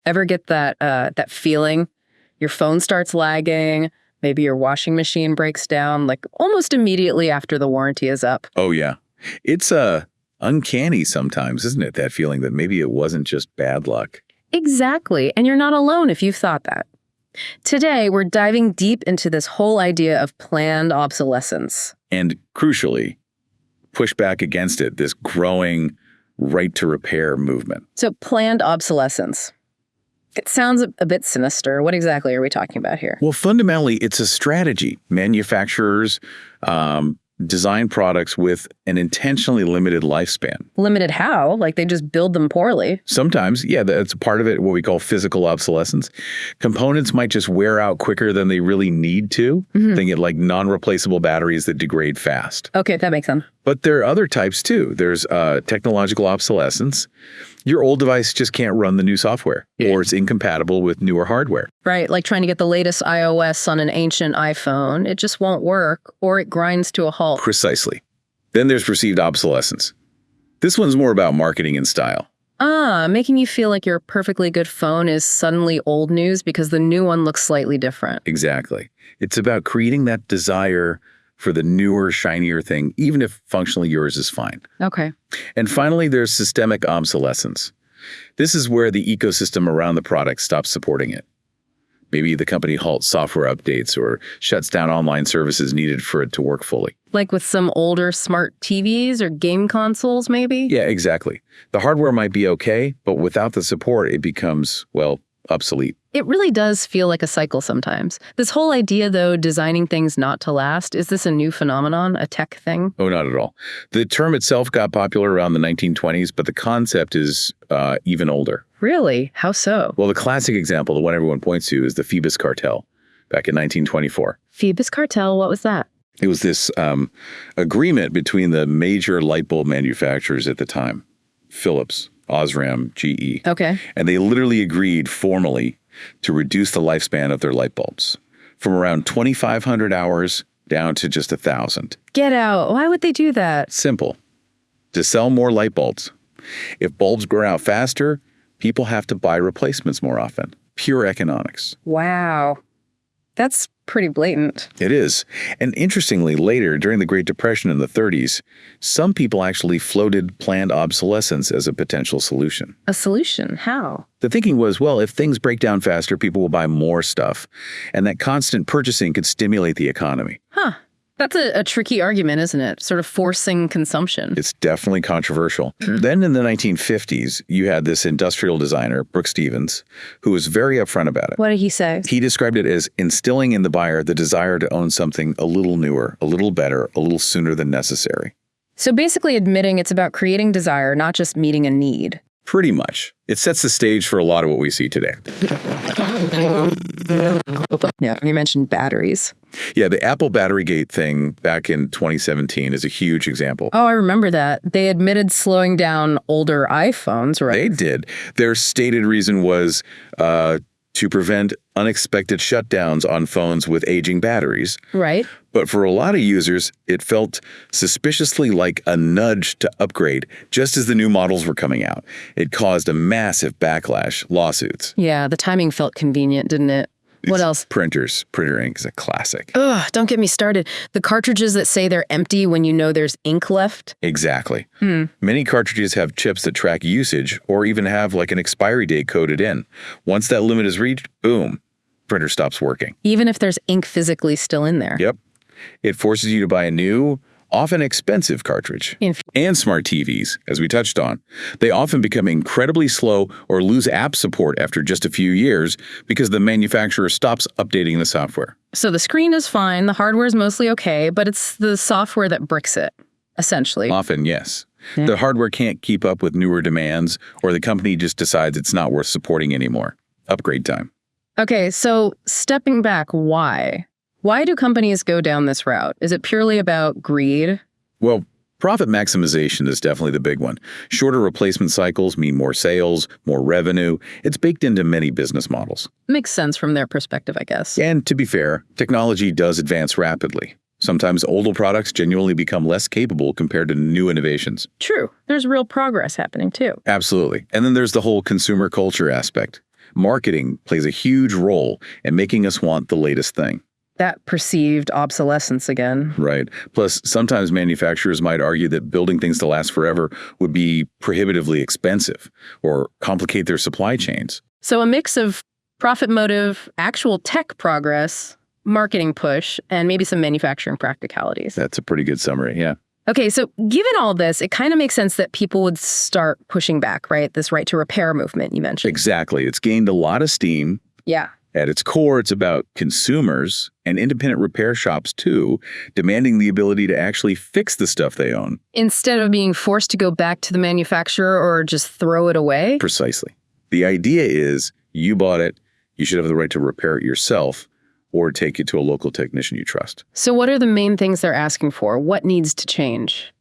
Ever get that feeling? Your phone starts lagging, maybe your washing machine breaks down, like almost immediately after the warranty is up. Oh, yeah. It's uncanny sometimes, isn't it? That feeling that maybe it wasn't just bad luck. Exactly, and you're not alone if you've thought that. Today, we're diving deep into this whole idea of planned obsolescence. And crucially, push back against it, this growing right to repair movement. So, planned obsolescence. It sounds a bit sinister. What exactly are we talking about here? Well, fundamentally, it's a strategy. Manufacturers design products with an intentionally limited lifespan. Limited how? Like they just build them poorly. Sometimes, yeah, that's part of it, what we call physical obsolescence. Components might just wear out quicker than they really need to. Think of like non-replaceable batteries that degrade fast. Okay, that makes sense. But there are other types too. There's technological obsolescence. Your old device just can't run the new software, or it's incompatible with newer hardware. Right, like trying to get the latest iOS on an ancient iPhone. It just won't work, or it grinds to a halt. Precisely. Then there's perceived obsolescence. This one's more about marketing and style. Making you feel like your perfectly good phone is suddenly old news because the new one looks slightly different. Exactly. It's about creating that desire for the newer, shinier thing, even if functionally yours is fine. Okay. And finally, there's systemic obsolescence. This is where the ecosystem around the product stops supporting it. Maybe the company halts software updates or shuts down online services needed for it to work fully. Like with some older smart TVs or game consoles, maybe? Yeah, exactly. The hardware might be okay, but without the support, it becomes, well, obsolete. It really does feel like a cycle sometimes. This whole idea, though, designing things not to last, is this a new phenomenon, a tech thing? Oh, not at all. The term itself got popular around the 1920s, but the concept is even older. Really? How so? Well, the classic example, the one everyone points to, is the Phoebus Cartel back in 1924. Phoebus Cartel, what was that? It was this agreement between the major light bulb manufacturers at the time, Philips, Osram, GE. Okay. And they literally agreed formally to reduce the lifespan of their light bulbs from around 2,500 hours down to just 1,000. Get out. Why would they do that? Simple. To sell more light bulbs. If bulbs grow out faster, people have to buy replacements more often. Pure economics. Wow. That's pretty blatant. It is. And interestingly, later, during the Great Depression in the 30s, some people actually floated planned obsolescence as a potential solution. A solution? How? The thinking was, well, if things break down faster, people will buy more stuff, and that constant purchasing could stimulate the economy. Huh. That's a tricky argument, isn't it? Sort of forcing consumption. It's definitely controversial. Then in the 1950s, you had this industrial designer, Brooks Stevens, who was very upfront about it. What did he say? He described it as instilling in the buyer the desire to own something a little newer, a little better, a little sooner than necessary. So basically admitting it's about creating desire, not just meeting a need. Pretty much. It sets the stage for a lot of what we see today. Yeah, you mentioned batteries. Yeah, the Apple Batterygate thing back in 2017 is a huge example. Oh, I remember that. They admitted slowing down older iPhones, right? They did. Their stated reason was to prevent unexpected shutdowns on phones with aging batteries. Right. But for a lot of users, it felt suspiciously like a nudge to upgrade just as the new models were coming out. It caused a massive backlash, lawsuits. Yeah, the timing felt convenient, didn't it? What else? Printers. Printer ink is a classic. Ugh, don't get me started. The cartridges that say they're empty when you know there's ink left. Exactly. Many cartridges have chips that track usage or even have like an expiry date coded in. Once that limit is reached, boom, printer stops working. Even if there's ink physically still in there. Yep. It forces you to buy a new, often expensive cartridge. And smart TVs, as we touched on. They often become incredibly slow or lose app support after just a few years because the manufacturer stops updating the software. So the screen is fine, the hardware is mostly okay, but it's the software that bricks it, essentially. Often, yes. The hardware can't keep up with newer demands, or the company just decides it's not worth supporting anymore. Upgrade time. Okay, so stepping back, why? Why do companies go down this route? Is it purely about greed? Well, profit maximization is definitely the big one. Shorter replacement cycles mean more sales, more revenue. It's baked into many business models. Makes sense from their perspective, I guess. And to be fair, technology does advance rapidly. Sometimes older products genuinely become less capable compared to new innovations. True. There's real progress happening, too. Absolutely. And then there's the whole consumer culture aspect. Marketing plays a huge role in making us want the latest thing. That perceived obsolescence again. Right. Plus, sometimes manufacturers might argue that building things to last forever would be prohibitively expensive or complicate their supply chains. So a mix of profit motive, actual tech progress, marketing push, and maybe some manufacturing practicalities. That's a pretty good summary, yeah. Okay, so given all this, it kind of makes sense that people would start pushing back, right? This right to repair movement you mentioned. Exactly. It's gained a lot of steam. Yeah. At its core, it's about consumers and independent repair shops, too, demanding the ability to actually fix the stuff they own. Instead of being forced to go back to the manufacturer or just throw it away? Precisely. The idea is you bought it, you should have the right to repair it yourself or take it to a local technician you trust. So what are the main things they're asking for? What needs to change?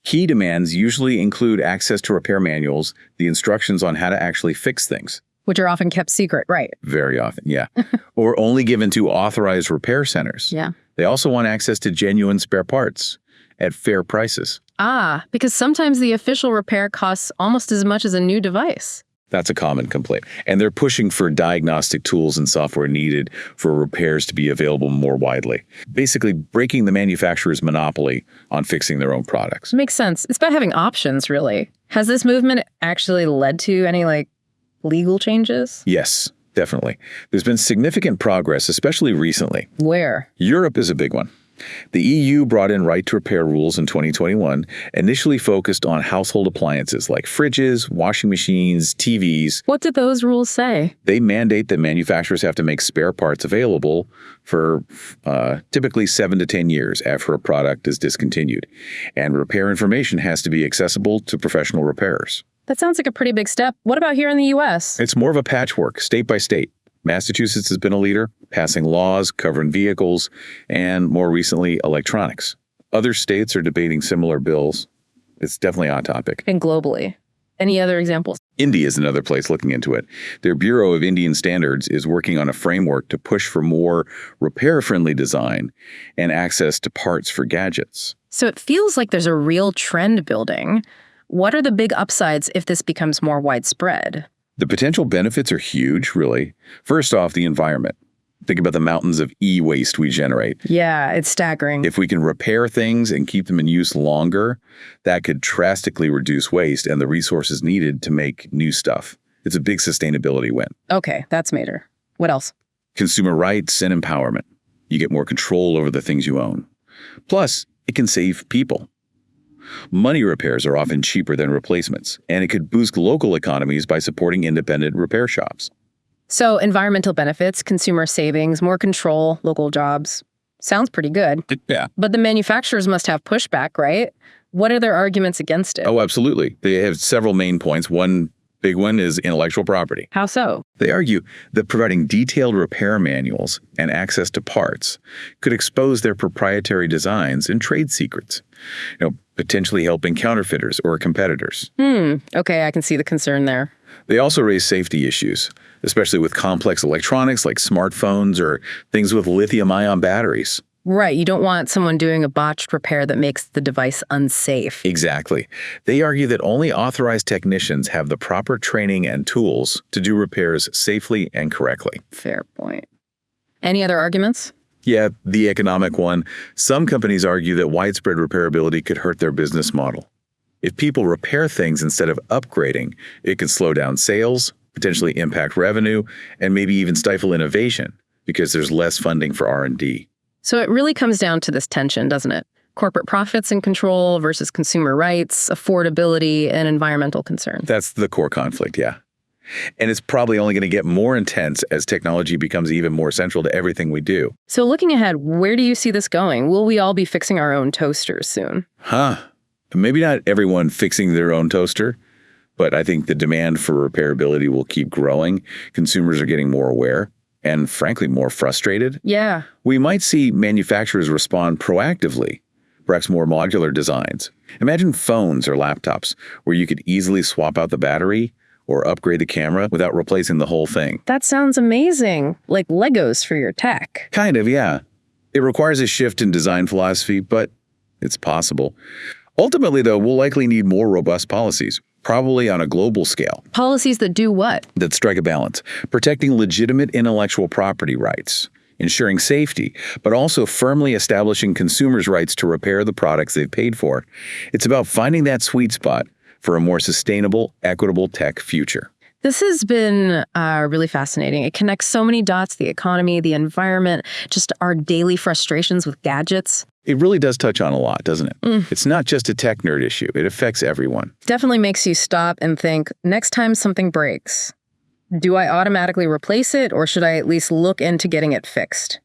Key demands usually include access to repair manuals, the instructions on how to actually fix things. Which are often kept secret, right? Very often, yeah. Or only given to authorized repair centers. Yeah. They also want access to genuine spare parts at fair prices. Ah, because sometimes the official repair costs almost as much as a new device. That's a common complaint. And they're pushing for diagnostic tools and software needed for repairs to be available more widely. Basically, breaking the manufacturer's monopoly on fixing their own products. Makes sense. It's about having options, really. Has this movement actually led to any, legal changes? Yes, definitely. There's been significant progress, especially recently. Where? Europe is a big one. The EU brought in right to repair rules in 2021, initially focused on household appliances like fridges, washing machines, TVs. What did those rules say? They mandate that manufacturers have to make spare parts available for typically 7 to 10 years after a product is discontinued. And repair information has to be accessible to professional repairers. That sounds like a pretty big step. What about here in the U.S.? It's more of a patchwork, state by state. Massachusetts has been a leader, passing laws covering vehicles and, more recently, electronics. Other states are debating similar bills. It's definitely a hot topic. And globally. Any other examples? India is another place looking into it. Their Bureau of Indian Standards is working on a framework to push for more repair-friendly design and access to parts for gadgets. So it feels like there's a real trend building. What are the big upsides if this becomes more widespread? The potential benefits are huge, really. First off, the environment. Think about the mountains of e-waste we generate. Yeah, it's staggering. If we can repair things and keep them in use longer, that could drastically reduce waste and the resources needed to make new stuff. It's a big sustainability win. Okay, that's major. What else? Consumer rights and empowerment. You get more control over the things you own. Plus, it can save people. Money repairs are often cheaper than replacements, and it could boost local economies by supporting independent repair shops. So environmental benefits, consumer savings, more control, local jobs. Sounds pretty good. Yeah. But the manufacturers must have pushback, right? What are their arguments against it? Oh, absolutely. They have several main points. One big one is intellectual property. How so? They argue that providing detailed repair manuals and access to parts could expose their proprietary designs and trade secrets, potentially helping counterfeiters or competitors. Okay, I can see the concern there. They also raise safety issues, especially with complex electronics like smartphones or things with lithium-ion batteries. Right, you don't want someone doing a botched repair that makes the device unsafe. Exactly. They argue that only authorized technicians have the proper training and tools to do repairs safely and correctly. Fair point. Any other arguments? Yeah, the economic one. Some companies argue that widespread repairability could hurt their business model. If people repair things instead of upgrading, it could slow down sales, potentially impact revenue, and maybe even stifle innovation because there's less funding for R&D. So it really comes down to this tension, doesn't it? Corporate profits and control versus consumer rights, affordability, and environmental concerns. That's the core conflict, yeah. And it's probably only going to get more intense as technology becomes even more central to everything we do. So looking ahead, where do you see this going? Will we all be fixing our own toasters soon? Maybe not everyone fixing their own toaster, but I think the demand for repairability will keep growing. Consumers are getting more aware and, frankly, more frustrated. Yeah. We might see manufacturers respond proactively, perhaps more modular designs. Imagine phones or laptops where you could easily swap out the battery or upgrade the camera without replacing the whole thing. That sounds amazing. Like Legos for your tech. Kind of, yeah. It requires a shift in design philosophy, but it's possible. Ultimately, though, we'll likely need more robust policies, probably on a global scale. Policies that do what? That strike a balance, protecting legitimate intellectual property rights, ensuring safety, but also firmly establishing consumers' rights to repair the products they've paid for. It's about finding that sweet spot for a more sustainable, equitable tech future. This has been really fascinating. It connects so many dots, the economy, the environment, just our daily frustrations with gadgets. It really does touch on a lot, doesn't it? It's not just a tech nerd issue. It affects everyone. Definitely makes you stop and think, next time something breaks, do I automatically replace it, or should I at least look into getting it fixed?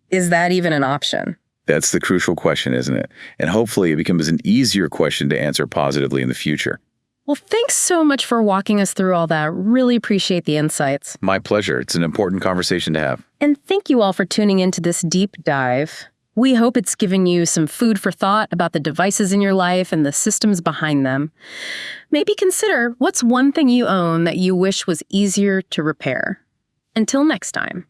Is that even an option? That's the crucial question, isn't it? And hopefully it becomes an easier question to answer positively in the future. Well, thanks so much for walking us through all that. Really appreciate the insights. My pleasure. It's an important conversation to have. And thank you all for tuning into this deep dive. We hope it's given you some food for thought about the devices in your life and the systems behind them. Maybe consider what's one thing you own that you wish was easier to repair. Until next time.